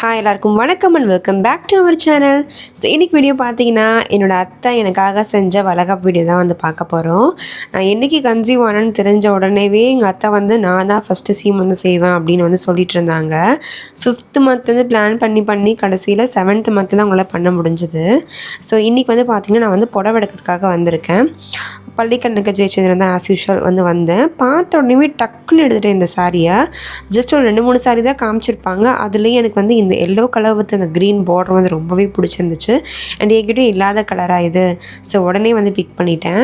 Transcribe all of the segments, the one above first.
Hi எல்லாருக்கும் வணக்கம் and welcome back to our channel. So இன்றைக்கி வீடியோ பார்த்தீங்கன்னா என்னோடய அத்தை எனக்காக செஞ்ச வளகாப்பு வீடியோ தான் வந்து பார்க்க போகிறோம். என்றைக்கு கன்சீவ் ஆனன்னு தெரிஞ்ச உடனேவே எங்கள் அத்தை வந்து நான் தான் ஃபஸ்ட்டு சீம் வந்து செய்வேன் அப்படின்னு வந்து சொல்லிட்டு இருந்தாங்க. 5th மந்த் வந்து பிளான் பண்ணி கடைசியில் 7th மந்த் தான் அவங்களால பண்ண முடிஞ்சுது. ஸோ இன்றைக்கி வந்து பார்த்திங்கன்னா நான் வந்து புடவை எடுக்கிறதுக்காக வந்திருக்கேன். பள்ளிக்கண்ணுக்கு ஜெயிச்சந்திரன் தான் ஆஸ் யூஷுவல் வந்து வந்தேன். பார்த்த உடனே டக்குன்னு எடுத்துகிட்டேன் இந்த சாரியை. ஜஸ்ட் ஒரு 2-3 சாரி தான் காமிச்சிருப்பாங்க. அதுலேயும் எனக்கு வந்து இந்த எல்லோ கலர் வித் அந்த க்ரீன் பார்டர் வந்து ரொம்பவே பிடிச்சிருந்துச்சு. அண்ட் என்கிட்ட இல்லாத கலராக இது. ஸோ உடனே வந்து பிக் பண்ணிட்டேன்.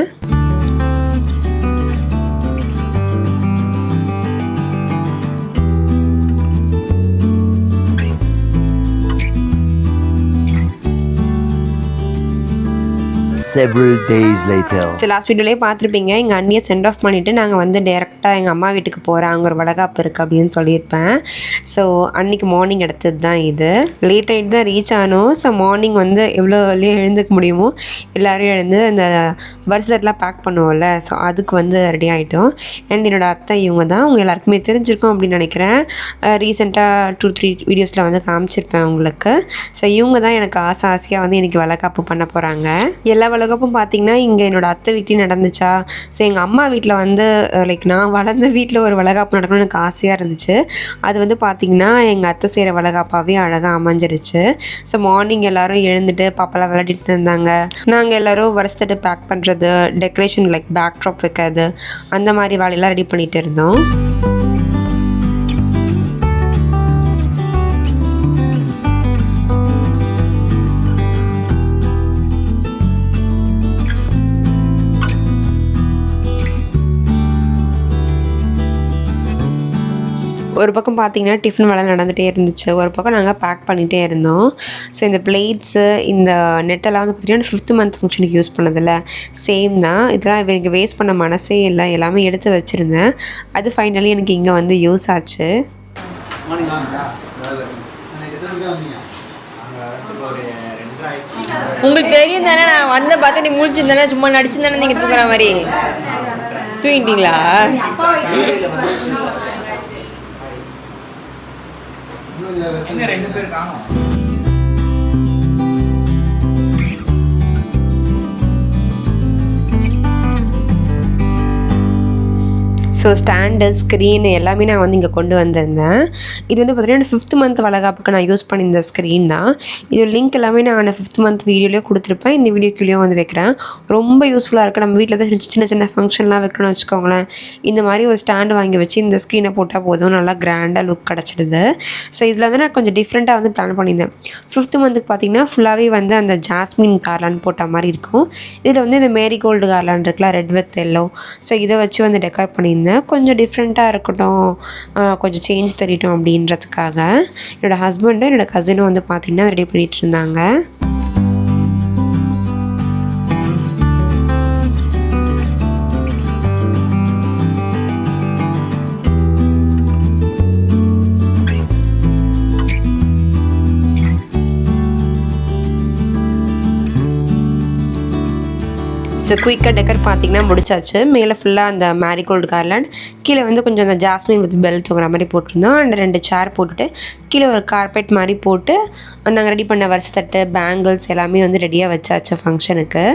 Several days later. So last வீடியோலேயே பார்த்துருப்பீங்க, எங்கள் அண்ணியை சென்ட் ஆஃப் பண்ணிவிட்டு நாங்கள் வந்து டேரெக்டாக எங்கள் அம்மா வீட்டுக்கு போகிறோம், அங்கே ஒரு வளகாப்பு இருக்குது அப்படின்னு சொல்லியிருப்பேன். ஸோ அன்றைக்கி மார்னிங் எடுத்தது தான் இது. லேட் நைட் தான் ரீச் ஆனோம். ஸோ மார்னிங் வந்து எவ்வளோ வெளியே எழுந்துக்க முடியுமோ எல்லோரும் எழுந்து இந்த வரிசைலாம் பேக் பண்ணுவோம்ல, ஸோ அதுக்கு வந்து ரெடி ஆகிட்டோம். அண்ட் என்னோடய அத்தை இவங்க தான். அவங்க எல்லாருக்குமே தெரிஞ்சிருக்கும் அப்படின்னு நினைக்கிறேன். ரீசெண்டாக 2-3 வீடியோஸில் வந்து காமிச்சிருப்பேன் உங்களுக்கு. ஸோ இவங்க தான் எனக்கு ஆசையாக வந்து இன்றைக்கி வளகாப்பு பண்ண போகிறாங்க. எல்லா வளகாப்பும் பார்த்திங்கன்னா இங்கே என்னோடய அத்தை வீட்லேயும் நடந்துச்சா. ஸோ எங்கள் அம்மா வீட்டில் வந்து லைக் நான் வளர்ந்த வீட்டில் ஒரு வளகாப்பு நடக்கணும்னு எனக்கு ஆசையாக இருந்துச்சு. அது வந்து பார்த்திங்கன்னா எங்கள் அத்தை செய்கிற வளகாப்பாகவே அழகாக அமைஞ்சிருச்சு. ஸோ மார்னிங் எல்லோரும் எழுந்துட்டு பாப்பாலாம் விளையாடிட்டு இருந்தாங்க. நாங்கள் எல்லோரும் வருஷத்துட்டு பேக் பண்ணுறது, டெக்கரேஷன் லைக் பேக் ட்ராப் வைக்கிறது, அந்த மாதிரி வேலையெல்லாம் ரெடி பண்ணிகிட்டு இருந்தோம். ஒரு பக்கம் பார்த்திங்கன்னா டிஃபன் வேலை நடந்துகிட்டே இருந்துச்சு, ஒரு பக்கம் நாங்கள் பேக் பண்ணிகிட்டே இருந்தோம். ஸோ இந்த பிளேட்ஸு, இந்த நெட்டெல்லாம் வந்து பார்த்திங்கன்னா 5th மந்த் ஃபங்க்ஷனுக்கு யூஸ் பண்ணதில்ல சேம் தான். இதெல்லாம் எனக்கு வேஸ்ட் பண்ண மனசே இல்லை, எல்லாமே எடுத்து வச்சுருந்தேன். அது ஃபைனலி எனக்கு இங்கே வந்து யூஸ் ஆச்சு. உங்களுக்கு தெரியும் தானே, நான் வந்த பார்த்து நீ முழிச்சிருந்தானே, சும்மா நடிச்சிருந்தானே நீங்கள் தூக்குற மாதிரி தூங்கிட்டீங்களா? என்ன 2 பேர் காணோம்? ஸோ ஸ்டாண்டு, ஸ்க்ரீன் எல்லாமே நான் வந்து இங்கே கொண்டு வந்திருந்தேன். இது வந்து பார்த்திங்கன்னா 5th மந்த் வளகாப்புக்கு நான் யூஸ் பண்ணியிருந்த ஸ்க்ரீன் தான். இது லிங்க் எல்லாமே நான் 5th மந்த் வீடியோலேயே கொடுத்துருப்பேன், இந்த வீடியோக்குள்ளேயும் வந்து வைக்கிறேன். ரொம்ப யூஸ்ஃபுல்லாக இருக்குது. நம்ம வீட்டில் தான் சின்ன ஃபங்க்ஷன்லாம் வைக்கணும்னு வச்சுக்கோங்களேன், இந்த மாதிரி ஒரு ஸ்டாண்டு வாங்கி வச்சு இந்த ஸ்க்ரீனை போட்டால் போதும், நல்லா கிராண்டாக லுக் கிடச்சிடுது. ஸோ இதில் வந்து நான் கொஞ்சம் டிஃப்ரெண்ட்டாக வந்து பிளான் பண்ணியிருந்தேன். 5th மந்த்துக்கு பார்த்திங்கன்னா ஃபுல்லாகவே வந்து அந்த ஜாஸ்மின் கார்லாண்ட் போட்ட மாதிரி இருக்கும். இதில் வந்து இந்த மேரிகோல்டு கார்லாண்ட் இருக்குல்ல, ரெட் வித் எல்லோ, ஸோ இதை வச்சு வந்து டெக்கர் பண்ணியிருந்தேன். கொஞ்சம் டிஃப்ரெண்ட்டாக இருக்கட்டும், கொஞ்சம் சேஞ்ச் தெரியட்டும் அப்படின்றதுக்காக என்னோடய ஹஸ்பண்டும் என்னோடய கசினும் வந்து பார்த்திங்கன்னா ரெடி பண்ணிகிட்டு இருந்தாங்க. ஸோ குயிக்காக டெக்கர் பார்த்திங்கன்னா முடிச்சாச்சு. மேலே ஃபுல்லாக அந்த மேரிகோல்டு கார்லாண்ட், கீழே வந்து கொஞ்சம் அந்த ஜாஸ்மின் வித் பெல் தூங்குற மாதிரி போட்டிருந்தோம். அண்ட் 2 சேர் போட்டுட்டு கீழே ஒரு கார்பெட் மாதிரி போட்டு நாங்கள் ரெடி பண்ண வருஷத்தட்டு, பேங்கிள்ஸ் எல்லாமே வந்து ரெடியாக வச்சாச்சு ஃபங்க்ஷனுக்கு.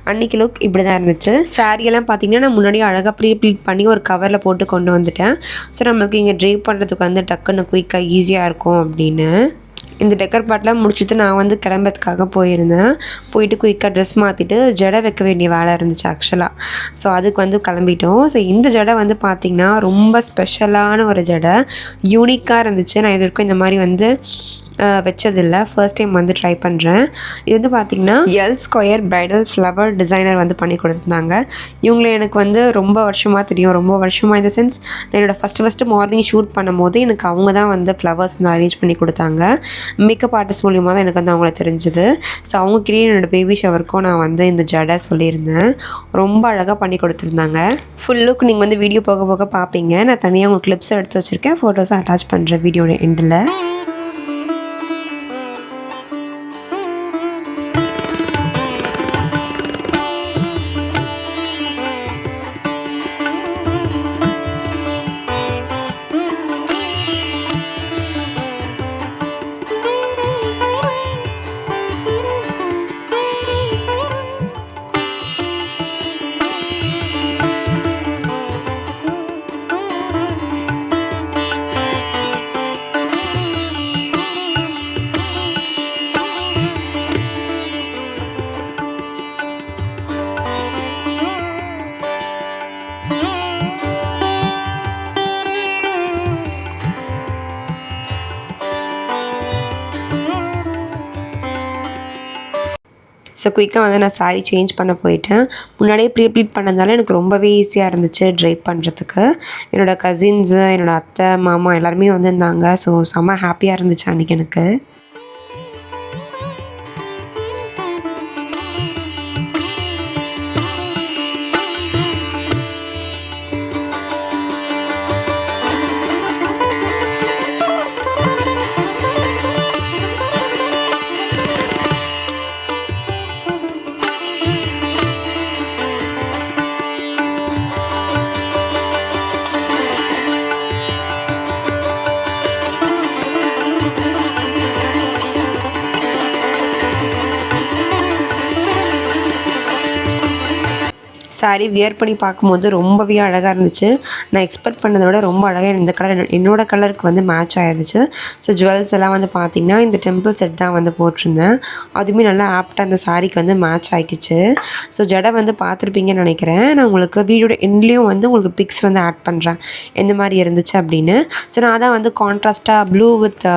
அன்றைக்கி லுக் இப்படி தான் இருந்துச்சு. சாரியெல்லாம் பார்த்திங்கன்னா நான் முன்னாடியே அழகாக ப்ளீட் பண்ணி ஒரு கவரில் போட்டு கொண்டு வந்துட்டேன். ஸோ நம்மளுக்கு இங்கே ட்ரேப் பண்ணுறதுக்கு வந்து டக்குன்னு குயிக்காக ஈஸியாக இருக்கும் அப்படின்னு. இந்த டெக்கர் பார்ட்லாம் முடிச்சுட்டு நான் வந்து கிளம்புறதுக்காக போயிருந்தேன். போயிட்டு குயிக்காக ட்ரெஸ் மாற்றிட்டு ஜடை வைக்க வேண்டிய வேலை இருந்துச்சு ஆக்சுவலாக. ஸோ அதுக்கு வந்து கிளம்பிட்டோம். ஸோ இந்த ஜடை வந்து பார்த்திங்கன்னா ரொம்ப ஸ்பெஷலான ஒரு ஜடை, யூனிக்காக இருந்துச்சு. நான் இது வரைக்கும் இந்த மாதிரி வந்து வச்சதில்லை, ஃபர்ஸ்ட் டைம் வந்து ட்ரை பண்ணுறேன். இது வந்து பார்த்திங்கன்னா L² ப்ரைடல் ஃப்ளவர் டிசைனர் வந்து பண்ணி கொடுத்துருந்தாங்க. இவங்களை எனக்கு வந்து ரொம்ப வருஷமாக தெரியும். ரொம்ப வருஷமாக இந்த சென்ஸ் நான் என்னோடய ஃபஸ்ட்டு மார்னிங் ஷூட் பண்ணும்போது எனக்கு அவங்க தான் வந்து ஃப்ளவர்ஸ் வந்து அரேஞ்ச் பண்ணி கொடுத்தாங்க. மேக்கப் ஆர்டிஸ்ட் மூலியமாக தான் எனக்கு வந்து அவங்கள தெரிஞ்சுது. ஸோ அவங்கக்கிட்டே என்னோடய பேபி ஷவருக்கும் நான் வந்து இந்த ஜடை சொல்லியிருந்தேன். ரொம்ப அழகாக பண்ணி கொடுத்துருந்தாங்க. ஃபுல் லுக் நீங்கள் வந்து வீடியோ போக போக பார்ப்பீங்க. நான் தனியாக உங்களுக்கு கிளிப்ஸ் எடுத்து வச்சுருக்கேன், ஃபோட்டோஸும் அட்டாச் பண்ணுறேன் வீடியோட எண்டில். ஸோ குயிக்காக வந்து நான் சாரீ சேஞ்ச் பண்ண போயிட்டேன். முன்னாடியே ப்ளீட் பண்ணதால எனக்கு ரொம்பவே ஈஸியாக இருந்துச்சு ட்ரை பண்ணுறதுக்கு. என்னோடய கசின்ஸு, என்னோடய அத்தை, மாமா எல்லாருமே வந்திருந்தாங்க. ஸோ செம்ம ஹாப்பியாக இருந்துச்சு அன்றைக்கி எனக்கு. சாரீ வியர் பண்ணி பார்க்கும்போது ரொம்பவே அழகாக இருந்துச்சு. நான் எக்ஸ்பெக்ட் பண்ணதை விட ரொம்ப அழகாக இந்த கலர் என்னோடய கலருக்கு வந்து மேட்ச் ஆகிருந்துச்சு. ஸோ ஜுவல்ஸ் எல்லாம் வந்து பார்த்திங்கன்னா இந்த டெம்பிள் செட் தான் வந்து போட்டிருந்தேன். அதுவுமே நல்லா ஆப்டாக அந்த சாரீக்கு வந்து மேட்ச் ஆகிக்கிச்சு. ஸோ ஜடை வந்து பார்த்துருப்பீங்கன்னு நினைக்கிறேன். நான் உங்களுக்கு வீடியோட எண்ட்லேயும் வந்து உங்களுக்கு பிக்ஸ் வந்து ஆட் பண்ணுறேன் எந்த மாதிரி இருந்துச்சு அப்படின்னு. ஸோ நான் தான் வந்து கான்ட்ராஸ்ட்டாக ப்ளூ வித்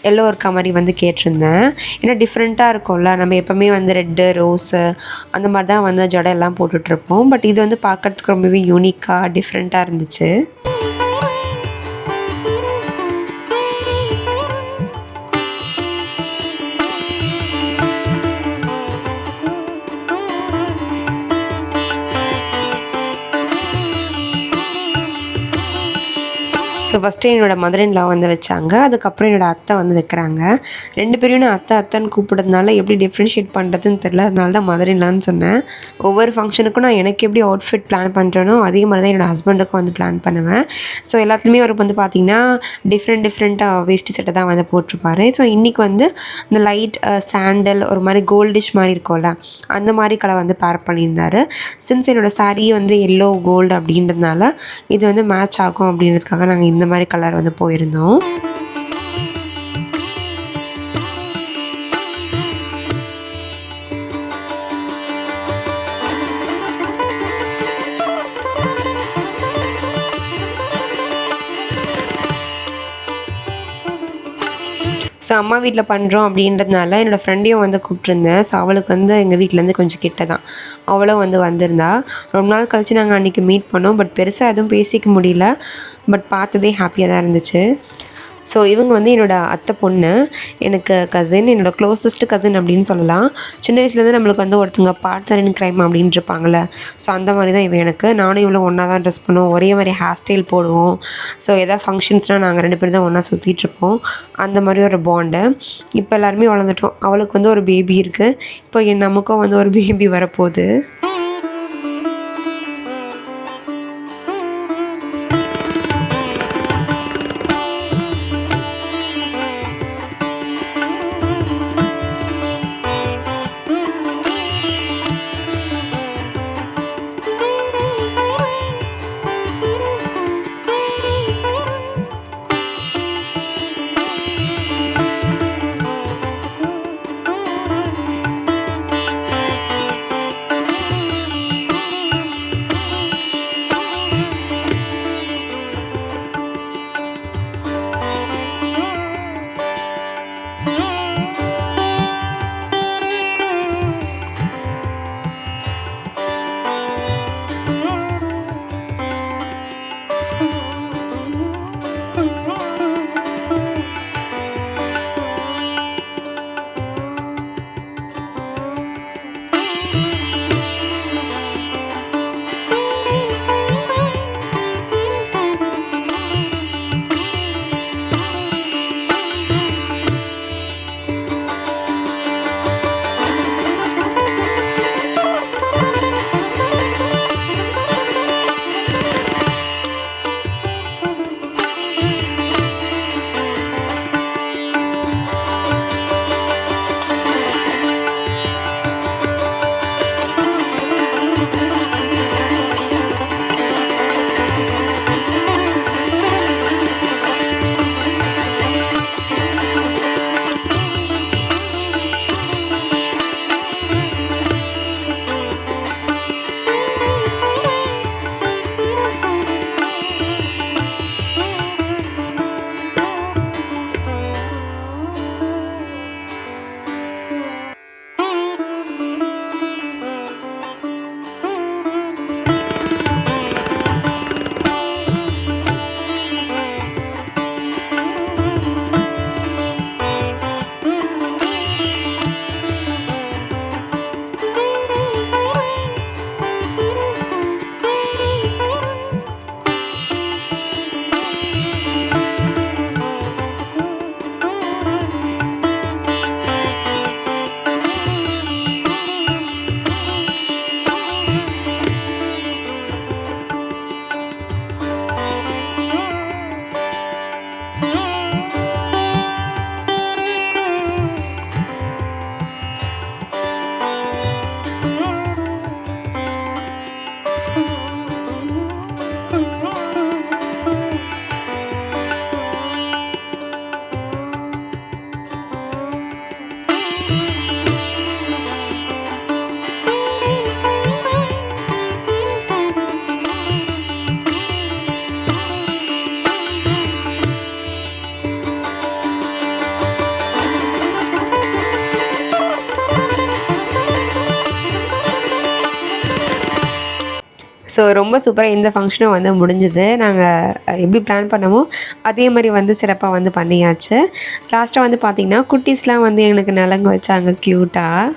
எல்லோ இருக்க மாதிரி வந்து கேட்டிருந்தேன். ஏன்னா டிஃப்ரெண்ட்டாக இருக்கும்ல, நம்ம எப்போவுமே வந்து ரெட்டு, ரோஸு அந்த மாதிரி தான் வந்து ஜடை எல்லாம் போட்டுட்ருப்போம். பட் இது வந்து பார்க்குறதுக்கு ரொம்பவே யூனிக்காக டிஃப்ரெண்ட்டாக இருந்துச்சு. ஸோ ஃபஸ்ட்டு என்னோடய மதர் இன் லா வந்து வச்சாங்க. அதுக்கப்புறம் என்னோடய அத்தை வந்து வைக்கிறாங்க. 2 பேரையும் நான் அத்தை அத்தைன்னு கூப்பிடுறதுனால எப்படி டிஃப்ரென்ஷியேட் பண்ணுறதுன்னு தெரில. அதனால தான் மதர் இன் லான்னு சொன்னேன். ஒவ்வொரு ஃபங்க்ஷனுக்கும் நான் எனக்கு எப்படி அவுட்ஃபிட் பிளான் பண்ணுறேனோ அதே மாதிரி தான் என்னோடய ஹஸ்பண்டுக்கும் வந்து பிளான் பண்ணுவேன். ஸோ எல்லாத்துலேயுமே அவருக்கு வந்து பார்த்திங்கன்னா டிஃப்ரெண்ட்டாக வேஷ்டி சட்டை தான் வந்து போட்டிருப்பாரு. ஸோ இன்றைக்கி வந்து இந்த லைட் சாண்டல் ஒரு மாதிரி கோல்டிஷ் மாதிரி இருக்கும்ல, அந்த மாதிரி கலர் வந்து பேர் பண்ணியிருந்தார். சின்ஸ் என்னோடய சாரீ வந்து எல்லோ கோல்டு அப்படின்றதுனால இது வந்து மேட்ச் ஆகும் அப்படின்றதுக்காக நாங்கள் இந்த மாதிரி கலர் வந்து போயிருந்தோம். ஸோ அம்மா வீட்டில் பண்ணுறோம் அப்படின்றதுனால என்னோடய ஃப்ரெண்டையும் வந்து கூப்பிட்ருந்தேன். ஸோ அவளுக்கு வந்து எங்கள் வீட்டிலேருந்து கொஞ்சம் கிட்ட தான், அவளும் வந்து வந்திருந்தா. ரொம்ப நாள் கழித்து நாங்கள் அன்றைக்கி மீட் பண்ணோம். பட் பெருசாக எதுவும் பேசிக்க முடியல. பட் பார்த்ததே ஹாப்பியாக தான் இருந்துச்சு. ஸோ இவங்க வந்து என்னோடய அத்தை பொண்ணு, எனக்கு கசின், என்னோடய க்ளோசஸ்ட்டு கசின் அப்படின்னு சொல்லலாம். சின்ன வயசுலேருந்து நம்மளுக்கு வந்து ஒருத்தங்க பார்ட்னர் இன் க்ரைம் அப்படின்ட்டு இருப்பாங்கள்ல, ஸோ அந்த மாதிரி தான் இவன் எனக்கு. நானும் இவ்வளோ ஒன்றா தான் ட்ரெஸ் பண்ணுவோம், ஒரே மாதிரி ஹேர் ஸ்டைல் போடுவோம். ஸோ எதாவது ஃபங்க்ஷன்ஸ்னால் நாங்கள் 2 பேரும் தான் ஒன்றா சுற்றிட்டுருப்போம். அந்த மாதிரி ஒரு பாண்டு. இப்போ எல்லாருமே வளர்ந்துட்டோம். அவளுக்கு வந்து ஒரு பேபி இருக்குது. இப்போ நமக்கும் வந்து ஒரு பேபி வரப்போகுது. ஸோ ரொம்ப சூப்பராக இந்த ஃபங்க்ஷனும் வந்து முடிஞ்சுது. நாங்கள் எப்படி பிளான் பண்ணமோ அதே மாதிரி வந்து சிறப்பாக வந்து பண்ணியாச்சு. லாஸ்ட்டாக வந்து பார்த்திங்கன்னா குட்டீஸ்லாம் வந்து எனக்கு நலங்கு வச்சாங்க க்யூட்டாக.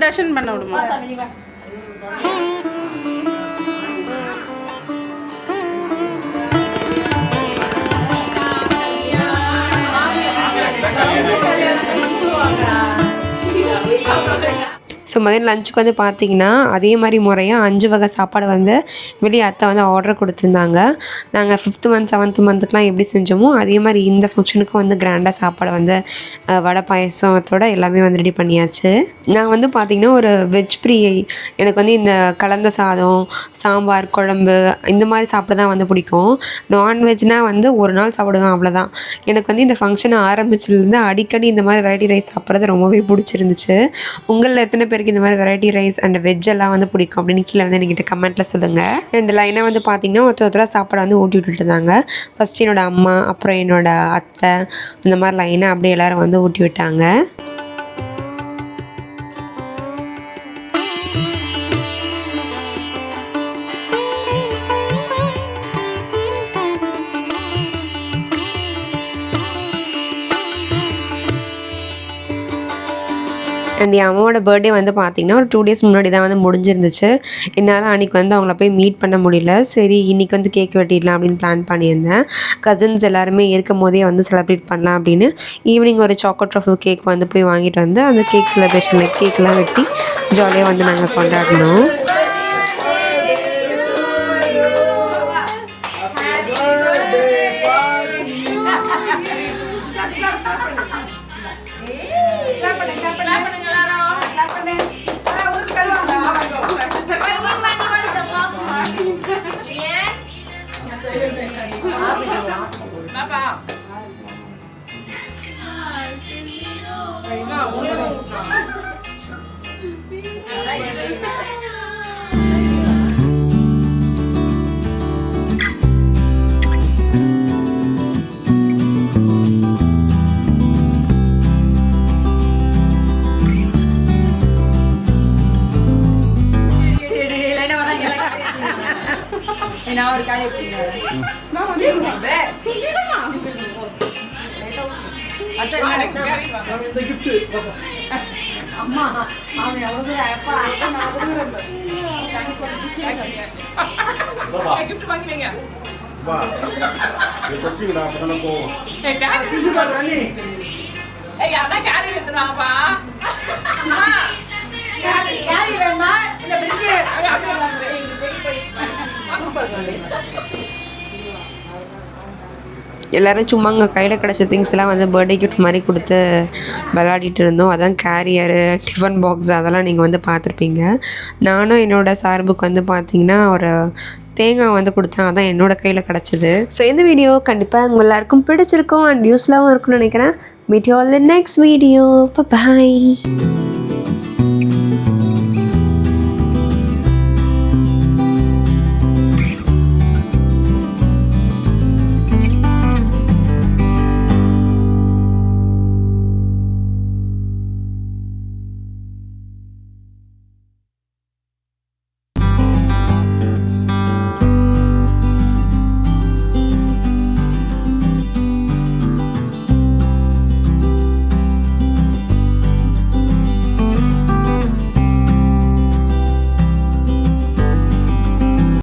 தர்ஷன் பண்ண விடுமா? ஸோ மதியம் லஞ்சுக்கு வந்து பார்த்திங்கன்னா அதே மாதிரி முறையாக 5 வகை சாப்பாடு வந்து வெளியே அத்தை வந்து ஆர்டர் கொடுத்துருந்தாங்க. நாங்கள் 5th மந்த் 7th மந்த்துக்கெலாம் எப்படி செஞ்சோமோ அதே மாதிரி இந்த ஃபங்க்ஷனுக்கும் வந்து கிராண்டாக சாப்பாடு வந்து வடை பாயசத்தோடு எல்லாமே வந்து ரெடி பண்ணியாச்சு. நான் வந்து பார்த்திங்கன்னா ஒரு வெஜ் பிரியை. எனக்கு வந்து இந்த கலந்த சாதம், சாம்பார், குழம்பு இந்த மாதிரி சாப்பிட தான் வந்து பிடிக்கும். நான்வெஜ்னால் வந்து ஒரு நாள் சாப்பிடுவேன், அவ்வளோதான். எனக்கு வந்து இந்த ஃபங்க்ஷன் ஆரம்பிச்சதுலேருந்து அடிக்கடி இந்த மாதிரி வெரைட்டி ரைஸ் சாப்பிட்றது ரொம்பவே பிடிச்சிருந்துச்சு. உங்களில் எத்தனை பேருக்கு இந்த மாதிரி வெரைட்டி ரைஸ் அண்ட் வெஜ் எல்லாம் வந்து பிடிக்கும் அப்படின்னு கீழே வந்து என்கிட்ட கமெண்ட்டில் சொல்லுங்கள். இந்த லைனாக வந்து பார்த்திங்கன்னா ஒருத்தராக சாப்பாடை வந்து ஊட்டி விட்டுட்டு இருந்தாங்க. ஃபஸ்ட்டு என்னோடய அம்மா, அப்புறம் என்னோடய அத்தை, அந்த மாதிரி லைனாக அப்படியே எல்லோரும் வந்து ஊட்டி விட்டாங்க. அண்ட் என் அம்மாவோட பர்த்டே வந்து பார்த்திங்கன்னா ஒரு 2 days முன்னாடி தான் வந்து முடிஞ்சிருந்துச்சு. என்னால் அன்றைக்கி வந்து அவங்கள போய் மீட் பண்ண முடியல. சரி இன்றைக்கி வந்து கேக் வெட்டிடலாம் அப்படின்னு பிளான் பண்ணியிருந்தேன். கசின்ஸ் எல்லாருமே இருக்கும் போதே வந்து செலிப்ரேட் பண்ணலாம் அப்படின்னு ஈவினிங் ஒரு சாக்லேட் ட்ரஃபிள் கேக் வந்து போய் வாங்கிட்டு வந்து அந்த கேக் செலிப்ரேஷனில் கேக்கெலாம் வெட்டி ஜாலியாக வந்து நாங்கள் கொண்டாடினோம். நான் ஒரு காய் எடுத்துக்கிறேன். அம்மா அவன் எவ்வளவு அப்பா கிஃப்ட் வாங்கினீங்க. வா பசிங்கடா அப்பதான போவோம். ஏய் காரி எடுத்துறானே. ஏய் அத காரி எடுத்துறாப்பா. அம்மா காரி வேணா இந்த பிரிட்ஜ் அப்படியே எல்லோரும் சும்மா அங்கே கையில் கிடச்ச திங்ஸ்லாம் வந்து பர்த்டே கிஃப்ட் மாதிரி கொடுத்து விளையாடிட்டு இருந்தோம். அதான் கேரியரு, டிஃபன் பாக்ஸ் அதெல்லாம் நீங்கள் வந்து பார்த்துருப்பீங்க. நானும் என்னோடய சார்புக்கு வந்து பார்த்திங்கன்னா ஒரு தேங்காய் வந்து கொடுத்தேன். அதான் என்னோடய கையில் கிடச்சிது. ஸோ இந்த வீடியோ கண்டிப்பாக உங்கள் எல்லாருக்கும் பிடிச்சிருக்கும் அண்ட் யூஸ்ஃபுல்லாகவும் இருக்கும்னு நினைக்கிறேன். Meet you all in next video. By.